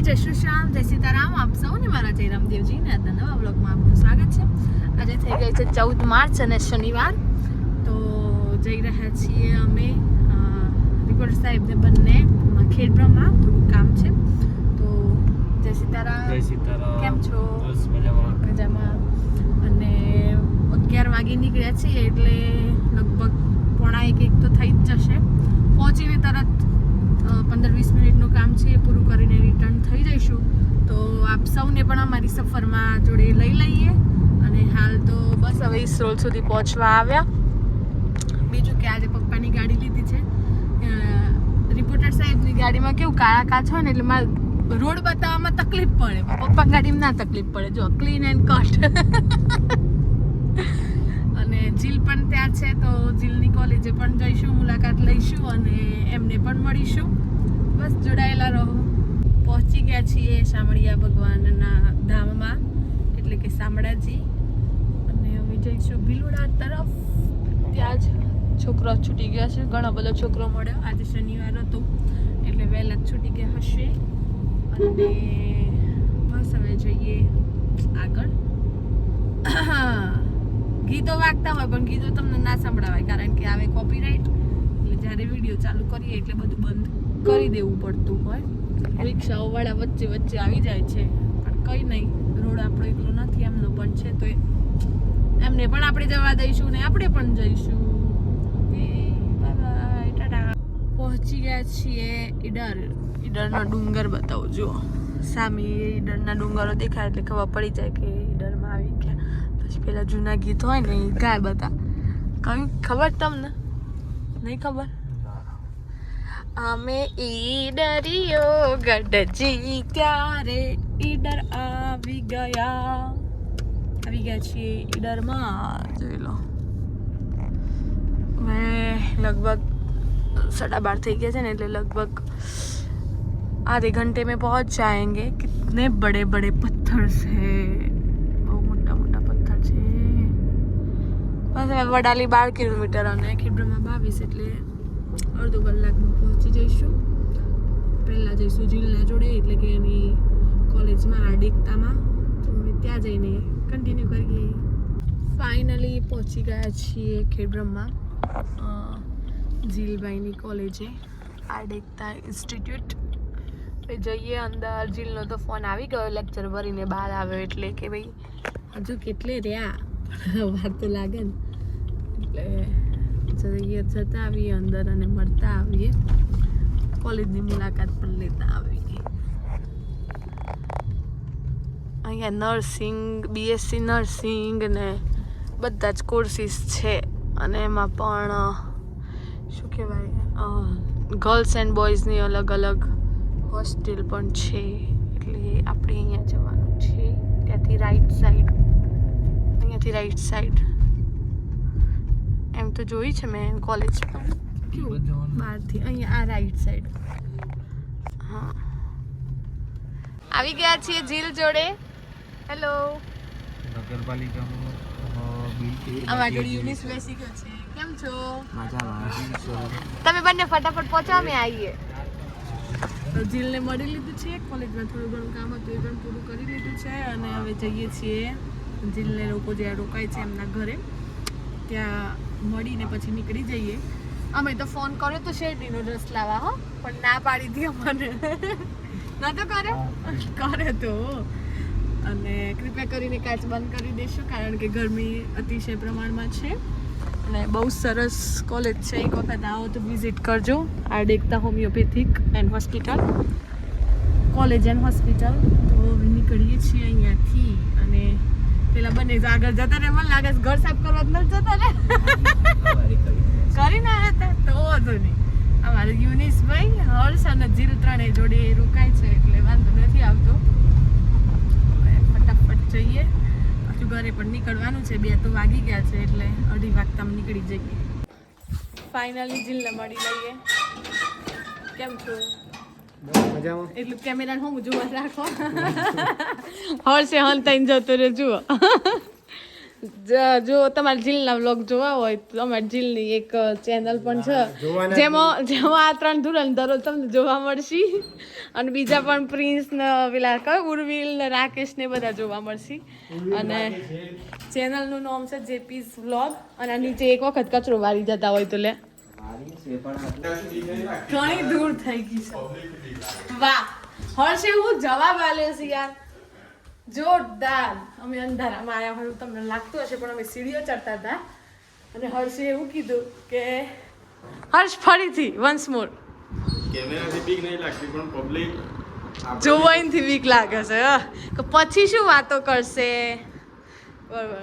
જય શ્રી શ્યામ, જય સીતારામ. આપ સૌને મારા જય રામદેવજી ને આજના નવા બ્લોગમાં આપનું સ્વાગત છે. આજે થઈ ગઈ છે 14 માર્ચ અને શનિવાર. તો જઈ રહ્યા છીએ અમે રિપોર્ટર સાહેબને બંને ખેડબ્રહ્મા, થોડું કામ છે. તો જય સીતારામ. જય સીતારામ. કેમ છો? બસ મજામાં. મજામાં. અને 11 વાગે નીકળ્યા છીએ એટલે લગભગ 1:45 તો થઈ જ જશે. પહોંચીને તરત 15-20 મિનિટનું કામ છે, પૂરું કરીને રિટર્ન થઈ જઈશું. તો આપ સૌને પણ અમારી સફરમાં જોડે લઈ લઈએ. અને હાલ તો બસ હવે ઇસરોલ સુધી પહોંચવા આવ્યા. બીજું કે આજે પપ્પાની ગાડી લીધી છે. રિપોર્ટર સાહેબની ગાડીમાં કેવું કાળા કાચ હોય ને એટલે મારે રોડ બતાવવામાં તકલીફ પડે. પપ્પા ગાડીમાં ના તકલીફ પડે, જો ક્લીન એન્ડ કટ. અને જીલ પણ ત્યાં છે, તો જીલની કોલેજે પણ જઈશું, મુલાકાત લઈશું અને એમને પણ મળીશું. બસ જોડાયેલા રહો. પહોંચી ગયા છીએ શામળિયા ભગવાનના ધામમાં, એટલે કે શામળાજી. અને હવે જઈશું ભીલુડા તરફ. ત્યાં જ છોકરો છૂટી ગયા છે, ઘણો બધો છોકરો મળ્યો. આજે શનિવાર હતો એટલે વહેલા જ છૂટી ગયા હશે. અને બસ હવે જઈએ આગળ. ગીતો વાગતા હોય પણ ગીતો તમને ના સંભળાવાય, કારણ કે આવે કોપીરાઇટ. એટલે જ્યારે વિડીયો ચાલુ કરીએ એટલે બધું બંધ કરી દેવું પડતું હોય. રિક્ષાઓ વાળા વચ્ચે વચ્ચે આવી જાય છે, પણ કંઈ નહીં, રોડ આપણો એટલો નથી, એમનો પણ છે, તો એમને પણ આપણે જવા દઈશું ને આપણે પણ જઈશું. બાય ટાટા. પહોંચી ગયા છીએ ઈડર. ઈડરનો ડુંગર બતાવું, જુઓ સામે ઈડરના ડુંગરો દેખાય એટલે ખબર પડી જાય કે ઈડરમાં આવી ગયા. પછી પેલા જૂના ગીત હોય ને એ ગાય બધા. કયું ખબર તમને? નહીં ખબર? અમે ઈડરિયો ગઢજી ત્યારે ઈડર આવી ગયા છીએ ઈડરમાં. જોઈ લો, મેં લગભગ 12:30 થઈ ગયા છે ને, એટલે લગભગ आधे घंटे में पहुंच जाएंगे. कितने बड़े बड़े पत्थर से, बहुत मोटा मोटा पत्थर છે. બસ હવે વડાલી 12 કિલોમીટર અને ખેડબ્રહ્મા 22, એટલે અડધો કલાકમાં પહોંચી જઈશું. પહેલાં જઈશું જીલના જોડે, એટલે કે એની કોલેજમાં આર્ડિકતામાં. તો હવે ત્યાં જઈને કન્ટિન્યુ કરીએ. ફાઇનલી પહોંચી ગયા છીએ ખેડબ્રહ્મા, જીલભાઈની કોલેજે, આર્ડિકતા ઇન્સ્ટિટ્યૂટ. જઈએ અંદર. જીલનો તો ફોન આવી ગયો, લેક્ચર ભરીને બહાર આવ્યો, એટલે કે ભાઈ હજુ કેટલે રહ્યા વાત તો લાગે ને. એટલે જઈએ, જતા આવીએ અંદર અને મળતા આવીએ, કોલેજની મુલાકાત પણ લેતા આવીએ. અહીંયા નર્સિંગ, બીએસસી નર્સિંગ ને બધા જ કોર્સીસ છે. અને એમાં પણ શું કહેવાય, ગર્લ્સ એન્ડ બોયઝની અલગ અલગ હોસ્ટેલ પણ છે. એટલે આપણે અહીંયા જવાનું છે, ત્યાંથી રાઈટ સાઈડ, અહીંયાથી રાઈટ સાઈડ. એમ તો જોઈ છે મેં કોલેજ પણ, કેવું બહારથી. અહીંયા આ રાઈટ સાઈડ. હા, આવી ગયા છીએ જીલ જોડે. હેલો. નગરપાલિકાનું અમારા જોડે યુનિસ બેસી ગયો છે. કેમ છો? મજામાં. તમે બંને ફટાફટ પહોંચો, અમે આવીએ. તો જીલને મળી લીધું છે, કોલેજમાં થોડું ઘણું કામ હતું એ પણ પૂરું કરી લીધું છે. અને હવે જઈએ છીએ જીલને લોકો જ્યાં રોકાય છે એમના ઘરે, ત્યાં મળીને પછી નીકળી જઈએ. અમે તો ફોન કર્યો તો શેરડીનો રસ લાવવા, હો, પણ ના પાડી હતી અમને. ના તો કરે તો. અને કૃપયા કરીને કાચ બંધ કરી દેશો, કારણ કે ગરમી અતિશય પ્રમાણમાં છે. અને બહુ સરસ કોલેજ છે, એક વખત આવો તો વિઝિટ કરજો. આર્ડિકતા homoeopathic and hospital, college and hospital. તો નીકળીએ છીએ અહીંયાથી. અને પેલા બંને આગળ જતા રહે, મને લાગે છે ઘર સાફ કરવા જ નથી જતા ને. કરી ના હતા તો વાંધો નહીં. અમારે યુનિસભાઈ, હર્ષ અને જીલ ત્રણેય જોડે રોકાય છે, એટલે વાંધો નથી આવતો. ફટાફટ જઈએ, પાછું ઘરે પણ નીકળવાનું છે. 2 તો વાગી ગયા છે, એટલે 2:30 વાગતા નીકળી જઈએ. ફાઇનલી જીલને મળી લઈએ. કેમ છો? મજામાં. એટલું કેમેરા હું જોવા રાખો. હર્ષે હંતાઈને જતો રે, જુઓ. જો તમારે જીલના વ્લોગ જોવા હોય તો અમારી જીલની એક ચેનલ પણ છે જેમાં આ 3 ધુરન દરરોજ તમને જોવા મળશે અને બીજા પણ પ્રિન્સ ને પેલા કયો ઉર્વિલ ને રાકેશ ને બધા જોવા મળશે અને ચેનલનું નામ છે જેપીસ વ્લોગ અને નીચે એક વખત કચરો વારી જતા હોય તો લે ઘણી દૂર થઈ ગઈ છે વાહ હર્ષે હું જવાબ આલ્યો છે યાર જોરદાર અમે અંધારામાં આવ્યા હોય તમને લાગતું હશે પણ અમે સીડીઓ ચડતા હતા અને હર્ષે એવું કીધું કે હર્ષ ફરીથી વન્સ મોર કેમેરાથી બીક નહીં લાગતી પણ પબ્લિક જોવાઈનથી વીક લાગે છે કે પછી શું વાતો કરશે બરોબર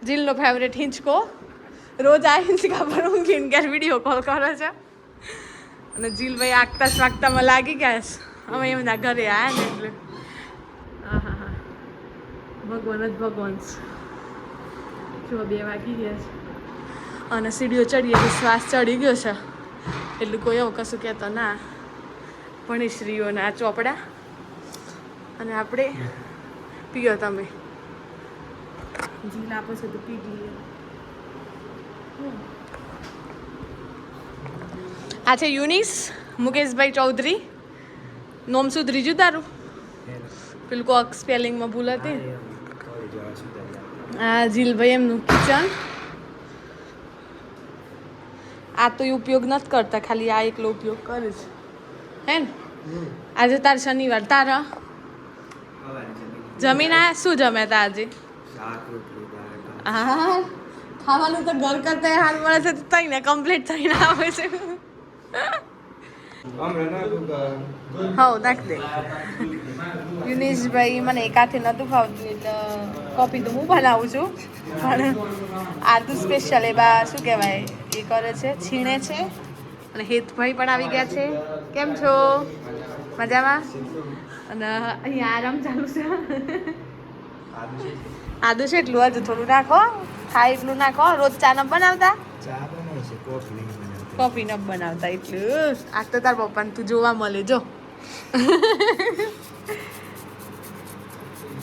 જીલનો ફેવરેટ હિંચકો રોજ આ હિંચકા પર ઊંઘીને ઘેર વિડીયો કોલ કરે છે અને જીલભાઈ આગતા સ્વાગતામાં લાગી ગયા છે અમે એમના ઘરે આવ્યા ને એટલે હા ભગવાન જ ભગવાન છે જો 2 વાગી ગયા છે અને સીડીઓ ચડીએ તો શ્વાસ ચડી ગયો છે એટલું કોઈ એવું કશું કહેતો ના ભણીશ્રીઓના આ ચોપડા અને આપણે પીઓ તમે જીલ આપો છો તો પી લઈએ આ છે યુનિસ મુકેશભાઈ ચૌધરી નોમ સુધરી તારું પેલું કોક સ્પેલિંગમાં ભૂલ હતી આ જીલભાઈ એમનું કિચન આ તો એ ઉપયોગ નથી કરતા ખાલી આ એકલો ઉપયોગ કરે છે હે ને આજે તાર શનિવાર તારા જમીન આ શું જમ્યા તા આજે હા ખાવાનું તો ઘર કરતા હાલ મળે છે તો થઈને કમ્પ્લીટ થઈને આવે છે હા નાખ દે યુનિશભાઈ મને એકાથી નહોતું ખાવતું એટલે કોફી તો હું બનાવું છું પણ આ તો સ્પેશિયલ એવા શું કહેવાય એ કરે છે છીણે છે અને હેતભાઈ પણ આવી ગયા છે કેમ છો મજામાં અને અહીંયા આરામ ચાલુ છે આદુ છે એટલું હજુ થોડું નાખો ખાય એટલું નાખો રોજ ચા ન બનાવતા કોફી ન બનાવતા એટલું આ તો તાર પપ્પાને તું જોવા મળે જો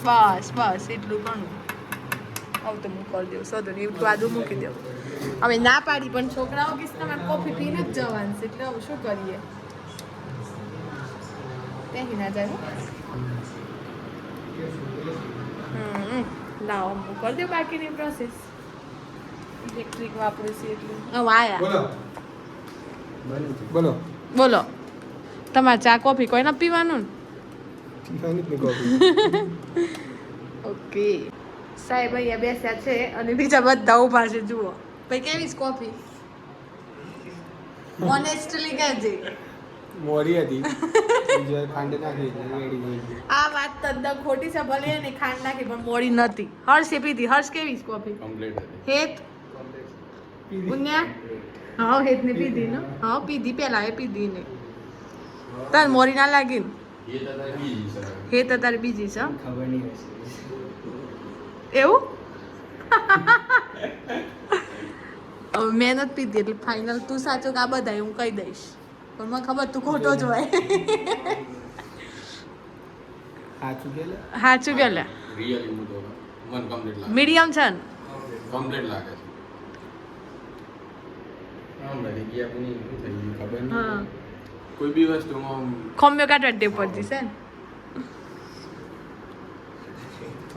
બસ બસ એટલું ઘણું હવે તો હું કરી દઉં સદો ને એટલું આદુ મૂકી દઉં અમે ના પાડી પણ છોકરાઓ કીસ તમારે કોફી પીને જ જવાનું છે એટલે હવે શું કરીએ ત્યાં ના જાય લાવો હું કરી દઉં બાકીની પ્રોસેસ ઇલેક્ટ્રિક વાપરું છું એટલું હવે આયા બોલો બોલો તમારે ચા કોફી કોઈ ના પીવાનું ઓકે સાહેબ અહીંયા બેસ્યા છે અને બીજા બધા ઊભા છે જુઓ ભાઈ કેવી કોફી ઓનેસ્ટલી કહેજે મોરી હતી ખાંડ નાખી રેડી આ વાત તદ્દન ખોટી છે ભલે ને ખાંડ નાખી પણ મોડી નથી હર્ષે પીધી હર્ષ કેવી કોફી કમ્પ્લીટ હેત પુણ્યા હા હેત ને પીધી ને હા પીધી પેલા એ પીધી ને તાર મોરી ના લાગી ને હેત તારી બીજી છે ખબર નહીં એવું મેં નથી પીધી એટલે ફાઇનલ તું સાચો કે આ બધા હું કહી દઈશ પણ મને ખબર તું ખોટો જ હોય સાચું કે લે રિયલી મુ તો મન કમ્પ્લીટ લાગે મીડિયમ છે ને કમ્પ્લીટ લાગે છે આમ લાગે કે આપની શું થઈ ગયું ખબર નહીં હા કોઈ બી વસ્તુમાં ખમ્યો કાઢવા ટેવ પડતી છે ને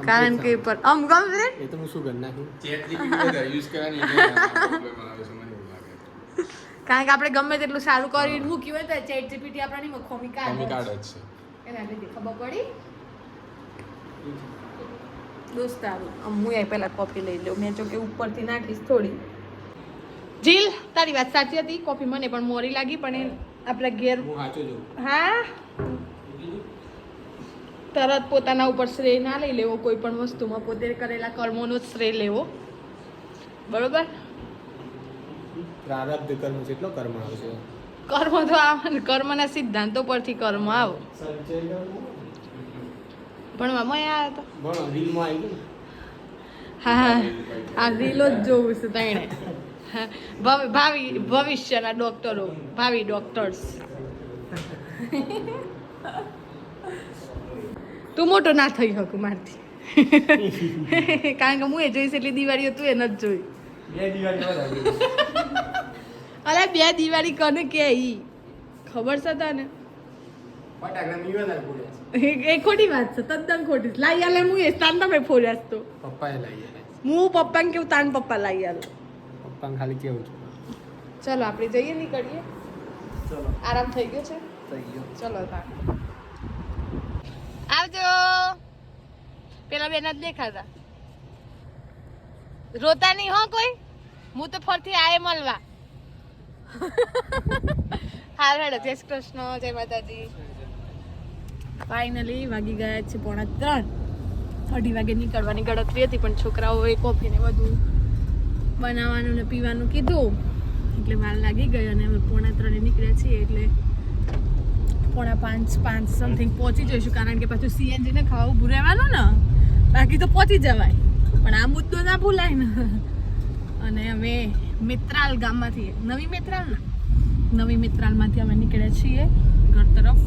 કારણ કે પર આમ ગમે એ તો હું શું કરી નાખી ચેટ જીપીટી યુઝ કરવાની પ્રોબ્લેમ આવે છે મને એવું લાગે કારણ કે આપણે ગમે તેટલું સારું કરીને મૂક્યું હોય તો ચેટ જીપીટી આપણાની ખોમી કમી કાઢે કાર્ડ જ છે એના લીધે ખબર પડી દોસ્તારું હું એ પહેલા કોફી લઈ લઉં મેં જો કે ઉપરથી નાખીશ થોડી જીલ તારી વાત સાચી હતી કોફી મને પણ મોરી લાગી પણ આપણા ઘેર હું સાચો છું હા તરત પોતાના ઉપર શ્રેય ના લઈ લેવો કોઈ પણ વસ્તુમાં પોતે કરેલા કર્મોનો જ શ્રેય લેવો બરોબર પ્રારબ્ધ કર્મ જેટલો કર્મ આવશે કર્મ તો આવે ને કર્મના સિદ્ધાંતો પરથી કર્મ આવો ભણવામાં આવ્યા હતા ભણો રીલમાં આવી ગયું હા આ રીલો જ જોવું છે તણે ભાવિ ભવિષ્યના ડોક્ટરો ભાવિ ડોક્ટર્સ તું મોટો ના થઈ શકું મારથી કારણ કે હું એ જોઈશ એટલી દિવાળીઓ તું એ નથી જોઈ. અરે 2 દિવાળી કોને કે ઈ ખબર છે તને? એ ખોટી વાત છે, તદ્દન ખોટી. લાઈ આલે હું એ તાન તમે ફોર્યાસ તો પપ્પાએ લઈ આલે. હું પપ્પાને કેવું તાન પપ્પા લાઈ આલો. પપ્પાને ખાલી કેવું છે. ચલો આપણે જઈએ નીકળીએ. ચલો આરામ થઈ ગયો છે. થઈ ગયો. ચલો તાર આવજો. પેલા બેન જ દેખાતા રોતા નહીં હો કોઈ. હું તો ફરથી આયે મળવા. હાર હેડો. જય શ્રી કૃષ્ણ, જય માતાજી. ફાઇનલી વાગી ગયા છે 2:45. 2:30 વાગે નીકળવાની ગણતરી હતી પણ છોકરાઓએ કોફી ને બધું બનાવવાનું ને પીવાનું કીધું એટલે વાર લાગી ગઈ અને અમે 2:45 નીકળ્યા છીએ એટલે 4:45 સમથિંગ પહોંચી જઈશું કારણ કે પાછું સીએનજી ને ખાવા ઊભું રહેવાનું ને, બાકી તો પહોંચી જવાય પણ આ મુદ્દો ના ભૂલાય ને. અને અમે મિત્રાલ ગામમાંથી નવી મિત્રાલમાંથી અમે નીકળ્યા છીએ ઘર તરફ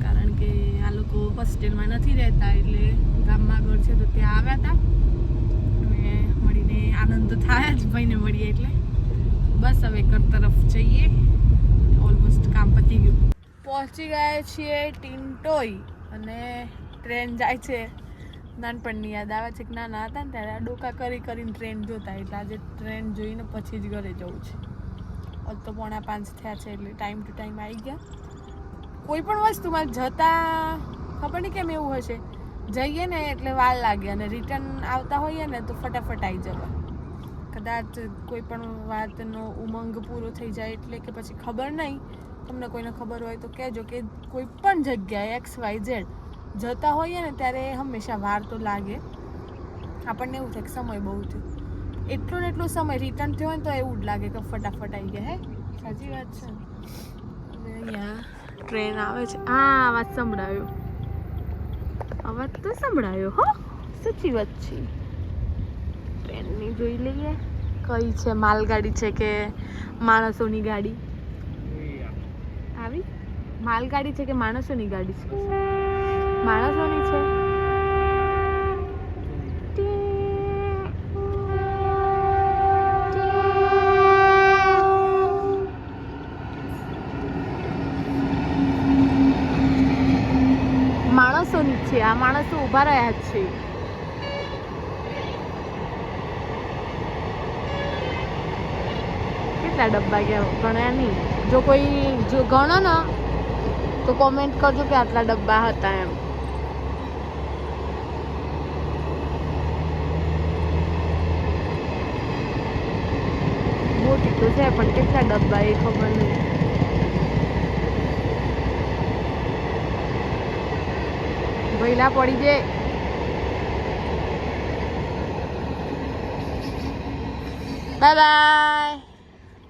કારણ કે આ લોકો હોસ્ટેલમાં નથી રહેતા એટલે ગામમાં ઘર છે તો ત્યાં આવ્યા હતા. અને મળીને આનંદ તો થાય જ ભાઈને મળીએ એટલે બસ હવે ઘર તરફ જઈએ. ઓલમોસ્ટ કામ પતી ગયું. પહોંચી ગયા છીએ ટિન્ટોઈ અને ટ્રેન જાય છે. નાનપણની યાદ આવે છે કે નાના હતા ને ત્યારે આ ડોકા કરીને ટ્રેન જોતા એટલે આજે ટ્રેન જોઈને પછી જ ઘરે જવું છે. હવે તો 4:45 થયા છે એટલે ટાઈમ ટુ ટાઈમ આવી ગયા. કોઈ પણ વસ્તુમાં જતા ખબર નહીં કેમ એવું હશે, જઈએ ને એટલે વાર લાગે અને રિટર્ન આવતા હોઈએ ને તો ફટાફટ આવી જવાય. કદાચ કોઈ પણ વાતનો ઉમંગ પૂરો થઈ જાય એટલે કે પછી ખબર નહીં, તમને કોઈને ખબર હોય તો કહેજો કે કોઈ પણ જગ્યાએ XYZ જતા હોઈએ ને ત્યારે હંમેશા વાર તો લાગે. આપણને એવું થાય કે સમય બહુ થયો, એટલો ને એટલો સમય રિટર્ન થયો હોય ને તો એવું જ લાગે કે ફટાફટ આવી ગયા. હે સાચી વાત છે ને. અહીંયા ટ્રેન આવે છે. હા અવાજ સંભળાયો, અવાજ તો સંભળાયો હો, સાચી વાત છે. ટ્રેનની જોઈ લઈએ કઈ છે, માલગાડી છે કે માણસોની ગાડી આવી. માલગાડી છે કે માણસોની ગાડી છે? માણસોની છે. માણસોની છે. આ માણસો ઊભા રહ્યા જ છે. કેટલા ડબ્બા ગયા ગણ્યા નહીં. જો કોઈ જો ગણો ને તો કોમેન્ટ કરજો કે આટલા ડબ્બા હતા એમ. મોટી તો છે પણ કેટલા ડબ્બા એ ખબર નહીં. ભઈલા પડી જે. Bye bye.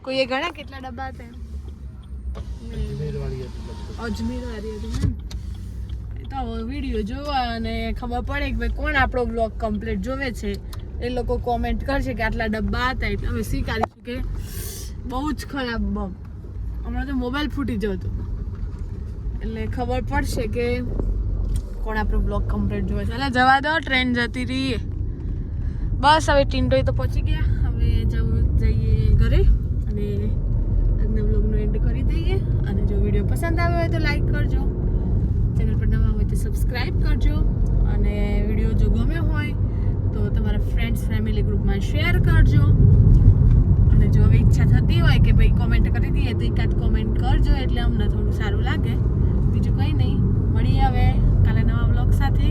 કોઈએ ગણ્યા કેટલા ડબ્બા હતા? અજમેર વાળી હતી ને. તો વિડીયો જોવા અને ખબર પડે કે ભાઈ કોણ આપણો બ્લોગ કમ્પ્લીટ જોવે છે એ લોકો કોમેન્ટ કરશે કે આટલા ડબ્બા હતા એટલે અમે સ્વીકારીશું કે બહુ જ ખરાબ બમ. હમણાં તો મોબાઈલ ફૂટી જતો એટલે ખબર પડશે કે કોણ આપણો બ્લોગ કમ્પ્લીટ જોવે છે. એટલે જવા દો, ટ્રેન જતી રહી. બસ હવે ટિન્ટોઈ તો પહોંચી ગયા. હવે જઈએ ઘરે અને આજના બ્લોગનો એન્ડ કરી દઈએ. અને જો વિડીયો પસંદ આવ્યો હોય તો લાઈક કરજો, ચેનલ પર નવા હોય તો સબસ્ક્રાઈબ કરજો અને વિડીયો જો ગમ્યો હોય તો તમારા ફ્રેન્ડ્સ ફેમિલી ગ્રુપમાં શેર કરજો. અને જો હવે ઈચ્છા થતી હોય કે ભાઈ કોમેન્ટ કરી દઈએ તો એકાદ કોમેન્ટ કરજો એટલે અમને થોડું સારું લાગે. બીજું કંઈ નહીં. મળીએ હવે કાલે નવા બ્લોગ સાથે.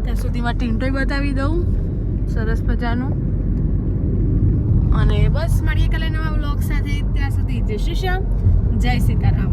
ત્યાં સુધીમાં ટિન્ટોય બતાવી દઉં સરસ મજાનું. અને બસ મળીએ કાલે નવા બ્લોગ સાથે. ત્યાં સુધી જય શ્રી શ્યામ, જય સીતારામ.